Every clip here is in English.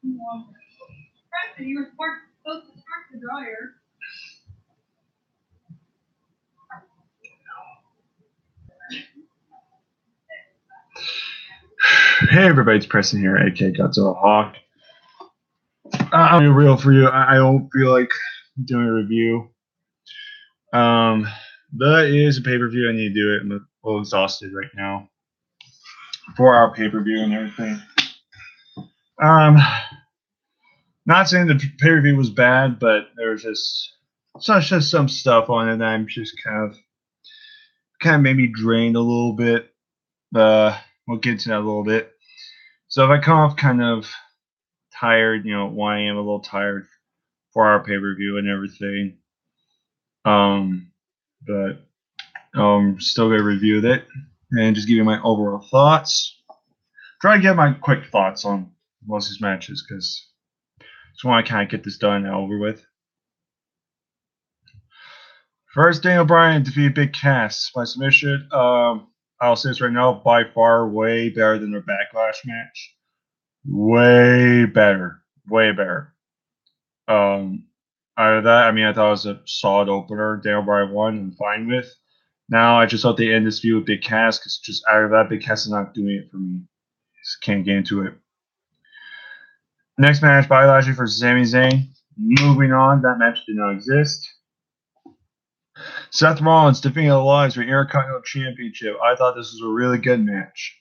Hey everybody, it's Preston here, aka Godzilla Hawk. I'm gonna be real for you. I don't feel like doing a review. That is a pay-per-view. I need to do it. I'm a little exhausted right now. 4-hour pay-per-view and everything. Not saying the pay-per-view was bad, but there was just some stuff on it that I'm just kind of made me drained a little bit. We'll get to that a little bit. So if I come off kind of tired, why I am a little tired, 4-hour pay-per-view and everything. But still gonna review it and just give you my overall thoughts. Try to get my quick thoughts on most of these matches because just want to kind of get this done and over with. First, Daniel Bryan defeated Big Cass by submission. I'll say this right now, by far way better than their Backlash match. Way better. Out of that, I thought it was a solid opener. Daniel Bryan won, I'm fine with. Now I just hope they end this feud with Big Cass because just out of that, Big Cass is not doing it for me. Just can't get into it. Next match, Bobby Lashley versus Sami Zayn. Moving on, that match did not exist. Seth Rollins defeating Elias for Intercontinental Championship. I thought this was a really good match.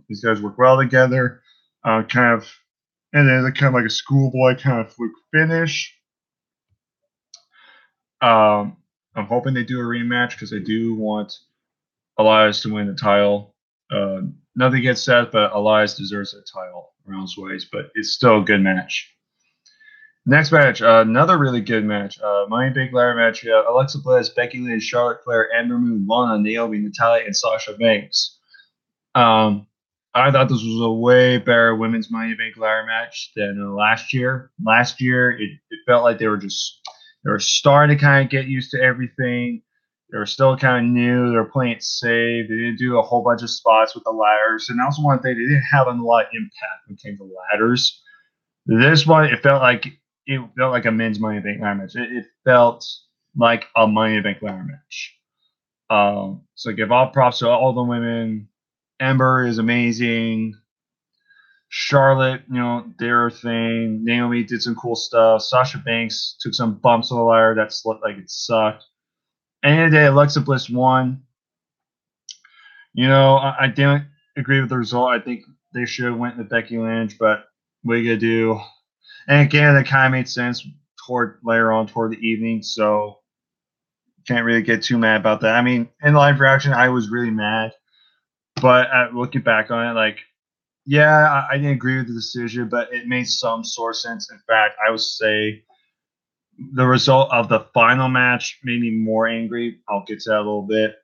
These guys work well together. And then it's kind of like a schoolboy kind of fluke finish. I'm hoping they do a rematch because I do want Elias to win the title. Nothing against Seth, but Elias deserves a title around his ways, but it's still a good match. Next match, another really good match. Money in the Bank ladder match. Alexa Bliss, Becky Lynch, Charlotte Flair, Ember Moon, Lana, Naomi, Natalya, and Sasha Banks. I thought this was a way better women's Money in the Bank ladder match than last year. Last year, it felt like they were starting to kind of get used to everything. They were still kind of new. They were playing it safe. They didn't do a whole bunch of spots with the ladders. And also one thing, they didn't have a lot of impact when it came to ladders. This one, it felt like a men's Money in the Bank ladder match. It felt like a Money in the Bank ladder match. So give all props to all the women. Ember is amazing. Charlotte, their thing. Naomi did some cool stuff. Sasha Banks took some bumps on the ladder that looked like it sucked. End of the day, Alexa Bliss won. I didn't agree with the result. I think they should have went with Becky Lynch, but what are you gonna do? And again, that kind of made sense later on toward the evening, so can't really get too mad about that. In live reaction, I was really mad, but looking back on it, I didn't agree with the decision, but it made some sort of sense. In fact, I would say the result of the final match made me more angry. I'll get to that a little bit.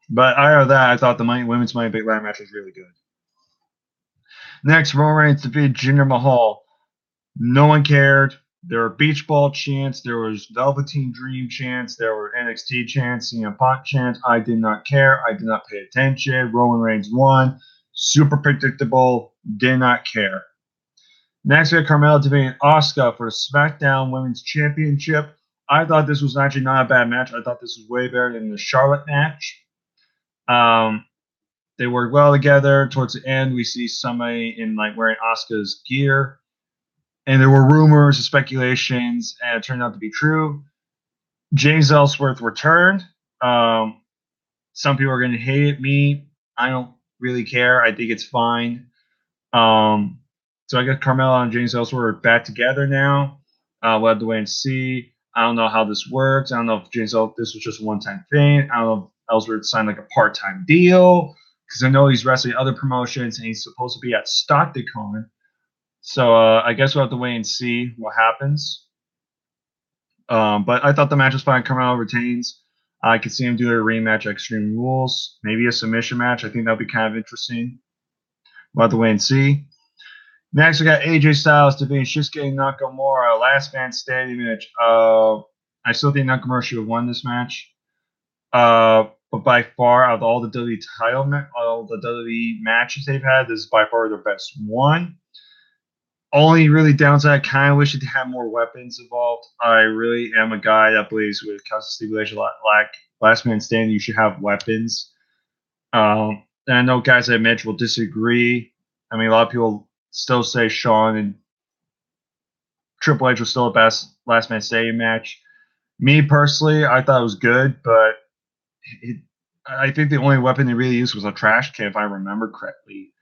But out of that, I thought the women's Money in the Bank ladder match was really good. Next, Roman Reigns defeated Jinder Mahal. No one cared. There were beach ball chants. There was Velveteen Dream chants. There were NXT chants, CM Punk chants. I did not care. I did not pay attention. Roman Reigns won. Super predictable. Did not care. Next, we had Carmella defeating Asuka for the SmackDown Women's Championship. I thought this was actually not a bad match. I thought this was way better than the Charlotte match. They worked well together. Towards the end, we see somebody in wearing Asuka's gear. And there were rumors and speculations, and it turned out to be true. James Ellsworth returned. Some people are going to hate me. I don't really care. I think it's fine. So I guess Carmella and James Ellsworth are back together now. We'll have to wait and see. I don't know how this works. I don't know if this was just a one-time thing. I don't know if Ellsworth signed a part-time deal because I know he's wrestling other promotions and he's supposed to be at StocktonCon. So I guess we'll have to wait and see what happens. But I thought the match was fine. Carmella retains. I could see him do a rematch at Extreme Rules. Maybe a submission match. I think that would be kind of interesting. We'll have to wait and see. Next, we got AJ Styles defeating Shinsuke Nakamura. Last man standing match. I still think Nakamura should have won this match. But by far, out of all the WWE matches they've had, this is by far their best one. Only really downside, I kind of wish it had more weapons involved. I really am a guy that believes with custom stipulation, like last man standing, you should have weapons. And I know guys like Mitch will disagree. I mean, a lot of people still say Shawn and Triple H was still the best last man standing match. Me personally, I thought it was good, but I think the only weapon they really used was a trash can, if I remember correctly.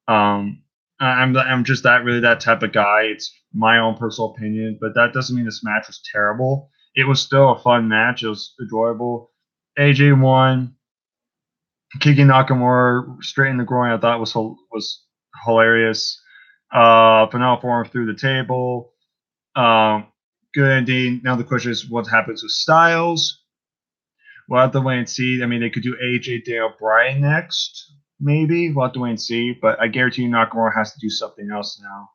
I'm just that type of guy. It's my own personal opinion, but that doesn't mean this match was terrible. It was still a fun match. It was enjoyable. AJ won, kicking Nakamura straight in the groin. I thought was hilarious. Phenomenal form through the table. Good ending. Now the question is, what happens with Styles? We'll have to wait and see. I mean, they could do AJ Daniel Bryan next, maybe. We'll have to wait and see. But I guarantee you, Nakamura has to do something else now.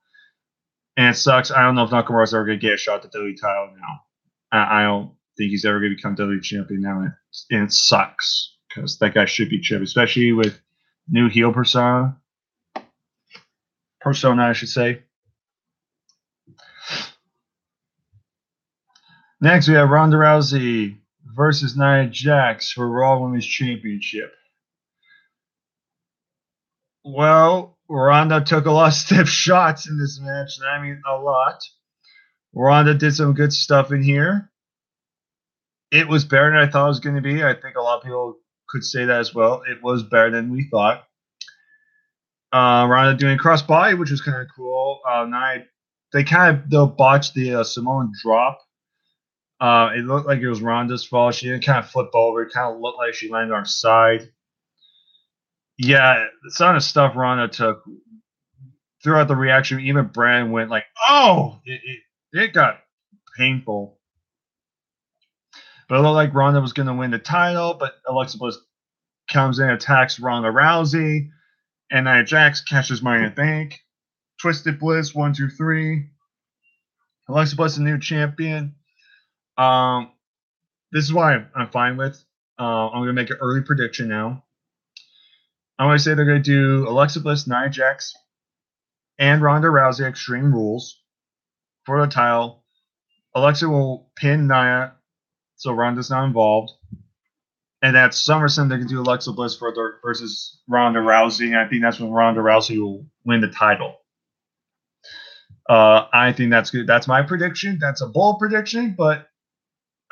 And it sucks. I don't know if Nakamura's ever going to get a shot at the WWE title now. I don't think he's ever going to become WWE champion now. And it sucks because that guy should be champion, especially with new heel persona. I should say. Next, we have Ronda Rousey versus Nia Jax for Raw Women's Championship. Well, Ronda took a lot of stiff shots in this match, and I mean a lot. Ronda did some good stuff in here. It was better than I thought it was going to be. I think a lot of people could say that as well. It was better than we thought. Ronda doing crossbody, which was kind of cool. They kind of botched the Samoan drop. It looked like it was Ronda's fault. She didn't kind of flip over. It kind of looked like she landed on her side. Yeah, some of the stuff Ronda took throughout the reaction, even Brand went like, "Oh!" It got painful. But it looked like Ronda was going to win the title, but Alexa Bliss comes in, attacks Ronda Rousey, and Nia Jax catches Money in the Bank. Twisted Bliss, 1, 2, 3. Alexa Bliss, the new champion. This is why I'm fine with. I'm going to make an early prediction now. I'm going to say they're going to do Alexa Bliss, Nia Jax, and Ronda Rousey Extreme Rules for the title. Alexa will pin Nia, so Ronda's not involved. And at SummerSlam, they can do Alexa Bliss versus Ronda Rousey, and I think that's when Ronda Rousey will win the title. I think that's good. That's my prediction. That's a bold prediction, but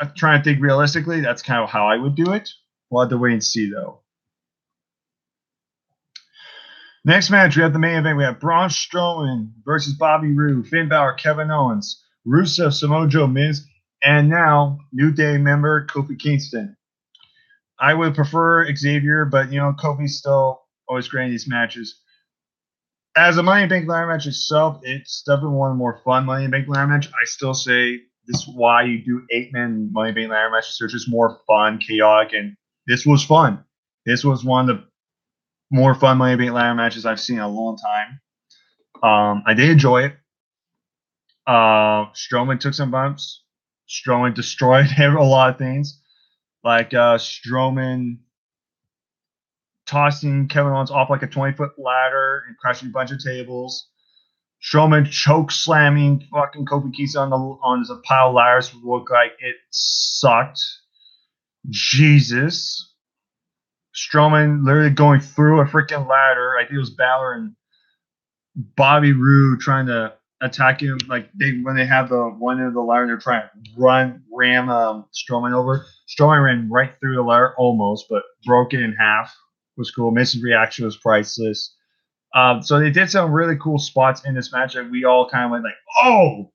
I'm trying to think realistically. That's kind of how I would do it. We'll have to wait and see, though. Next match, we have the main event. We have Braun Strowman versus Bobby Roode, Finn Balor, Kevin Owens, Rusev, Samoa Joe, Miz, and now New Day member Kofi Kingston. I would prefer Xavier, but Kofi's still always great in these matches. As a Money in the Bank ladder match itself, it's definitely one of the more fun Money in the Bank ladder match. I still say this is why you do 8-man Money in the Bank ladder matches. They're just more fun, chaotic, and this was fun. This was one of the more fun Money in the Bank ladder matches I've seen in a long time. I did enjoy it. Strowman took some bumps. Strowman destroyed a lot of things. Like Strowman tossing Kevin Owens off like a 20-foot ladder and crashing a bunch of tables. Strowman choke slamming fucking Kofi Kingston on a pile of ladders looked like it sucked. Jesus. Strowman literally going through a freaking ladder. I think it was Balor and Bobby Roode trying to attack him. Like when they have the one end of the ladder, they're trying to ram Strowman over. Strowman ran right through the ladder almost, but broke it in half. Was cool. Miss's reaction was priceless. So they did some really cool spots in this match that we all kind of went like, oh!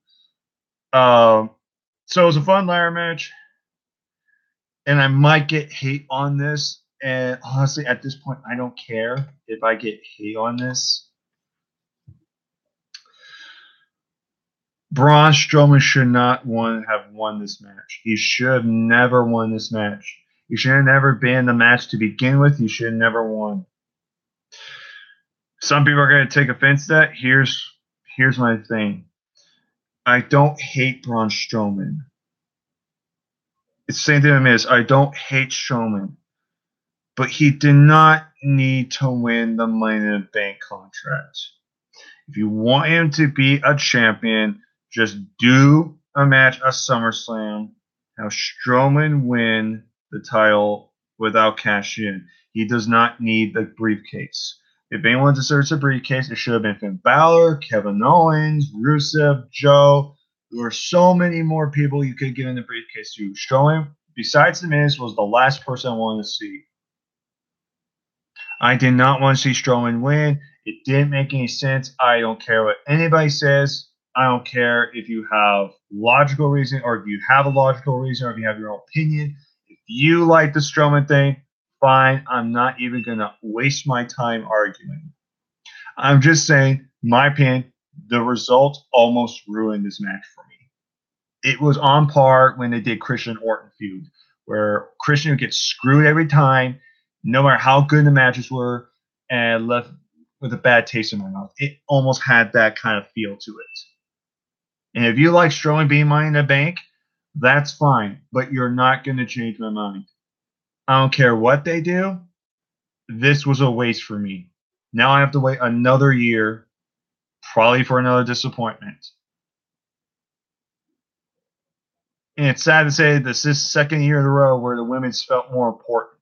So it was a fun ladder match. And I might get hate on this. And honestly, at this point, I don't care if I get hate on this. Braun Strowman should not have won this match. He should have never won this match. He should have never been in the match to begin with. He should have never won. Some people are going to take offense to that. Here's my thing. I don't hate Braun Strowman. It's the same thing with Miz. I don't hate Strowman. But he did not need to win the Money in the Bank contract. If you want him to be a champion, just do a match at SummerSlam. Have Strowman win the title without cash in. He does not need the briefcase. If anyone deserves a briefcase, it should have been Finn Balor, Kevin Owens, Rusev, Joe. There were so many more people you could give in the briefcase to. Strowman, besides the Miz, was the last person I wanted to see. I did not want to see Strowman win. It didn't make any sense. I don't care what anybody says. I don't care if you have logical reason or if you have a logical reason or if you have your own opinion. If you like the Strowman thing, fine. I'm not even going to waste my time arguing. I'm just saying, my opinion, the result almost ruined this match for me. It was on par when they did Christian Orton feud, where Christian would get screwed every time, no matter how good the matches were, and left with a bad taste in my mouth. It almost had that kind of feel to it. And if you like Strowman being Money in the Bank, that's fine, but you're not going to change my mind. I don't care what they do. This was a waste for me. Now I have to wait another year, probably for another disappointment. And it's sad to say this is the second year in a row where the women's felt more important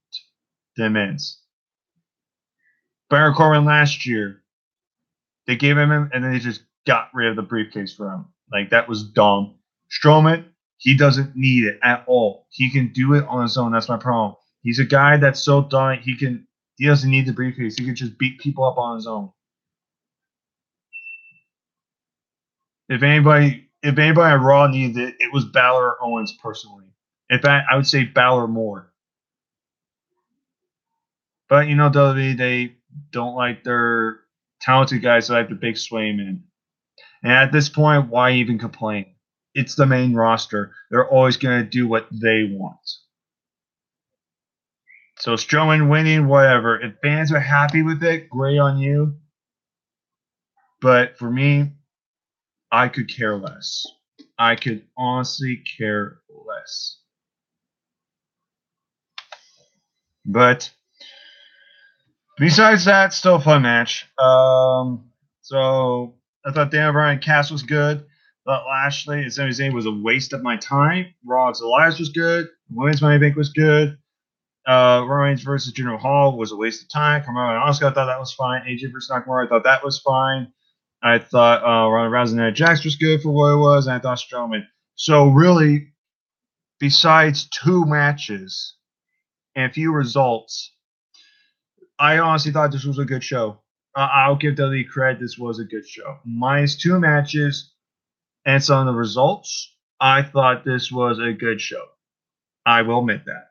than men's. Baron Corbin last year, they gave him and then they just got rid of the briefcase for him. Like, that was dumb. Strowman, he doesn't need it at all. He can do it on his own. That's my problem. He's a guy that's so dumb. He doesn't need the briefcase. He can just beat people up on his own. If anybody on Raw needed it, it was Balor or Owens personally. In fact, I would say Balor more. But WWE, they don't like their talented guys like the big swayman. And at this point, why even complain? It's the main roster. They're always going to do what they want. So Strowman winning, whatever. If fans are happy with it, great on you. But for me, I could care less. I could honestly care less. But besides that, still a fun match. So I thought Daniel Bryan Cass was good. Thought Lashley and Sami Zayn was a waste of my time. Raw's Elias was good. Women's Money Bank was good. Reigns versus Jinder Mahal was a waste of time. Carmelo and Asuka, I thought that was fine. AJ versus Nakamura, I thought that was fine. I thought Ronda Rousey and Nia Jax was good for what it was, and I thought Strowman. So really, besides two matches and a few results, I honestly thought this was a good show. I'll give WWE credit. This was a good show. Minus two matches and some of the results, I thought this was a good show. I will admit that.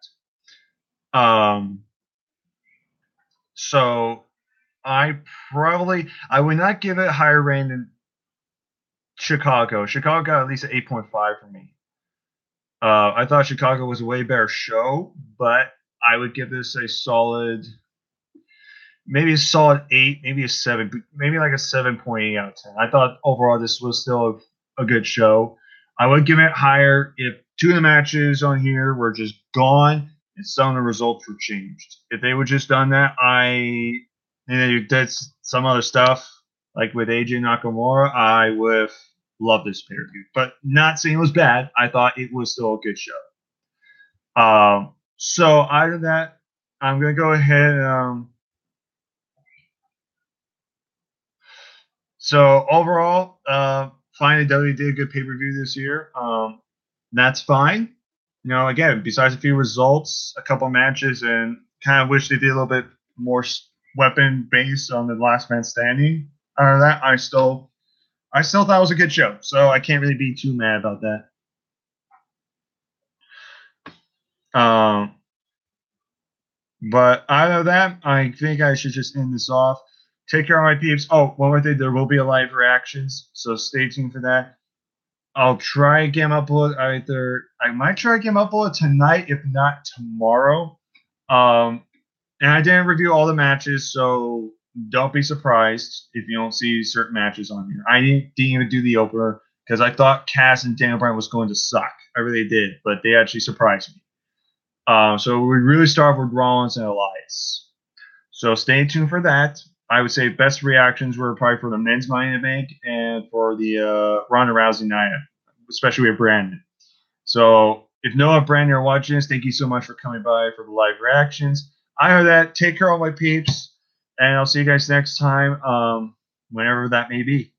So I would not give it a higher rating than Chicago. Chicago got at least an 8.5 for me. I thought Chicago was a way better show, but I would give this a solid, maybe a solid 8, maybe a 7, maybe like a 7.8 out of 10. I thought overall this was still a good show. I would give it higher if two of the matches on here were just gone and some of the results were changed. If they would just done that, you did some other stuff like with AJ Nakamura, I would have loved this pay-per-view. But not saying it was bad. I thought it was still a good show. So out of that, I'm gonna go ahead. So overall, finally WWE did a good pay-per-view this year. That's fine. Again, besides a few results, a couple matches, and kind of wish they did a little bit more weapon based on the last man standing. Out of that, I still thought it was a good show, so I can't really be too mad about that. But out of that, I think I should just end this off. Take care of my peeps. Oh, one more thing, there will be a live reactions, so stay tuned for that. I'll try and get them upload I might try and get them upload tonight, if not tomorrow. And I didn't review all the matches, so don't be surprised if you don't see certain matches on here. I didn't even do the opener because I thought Cass and Daniel Bryan was going to suck. I really did, but they actually surprised me. So we really start with Rollins and Elias. So stay tuned for that. I would say best reactions were probably for the men's Money in the Bank and for the Ronda Rousey night, especially with Brandon. So if Noah, Brandon are watching this, thank you so much for coming by for the live reactions. I heard that. Take care, all my peeps, and I'll see you guys next time, whenever that may be.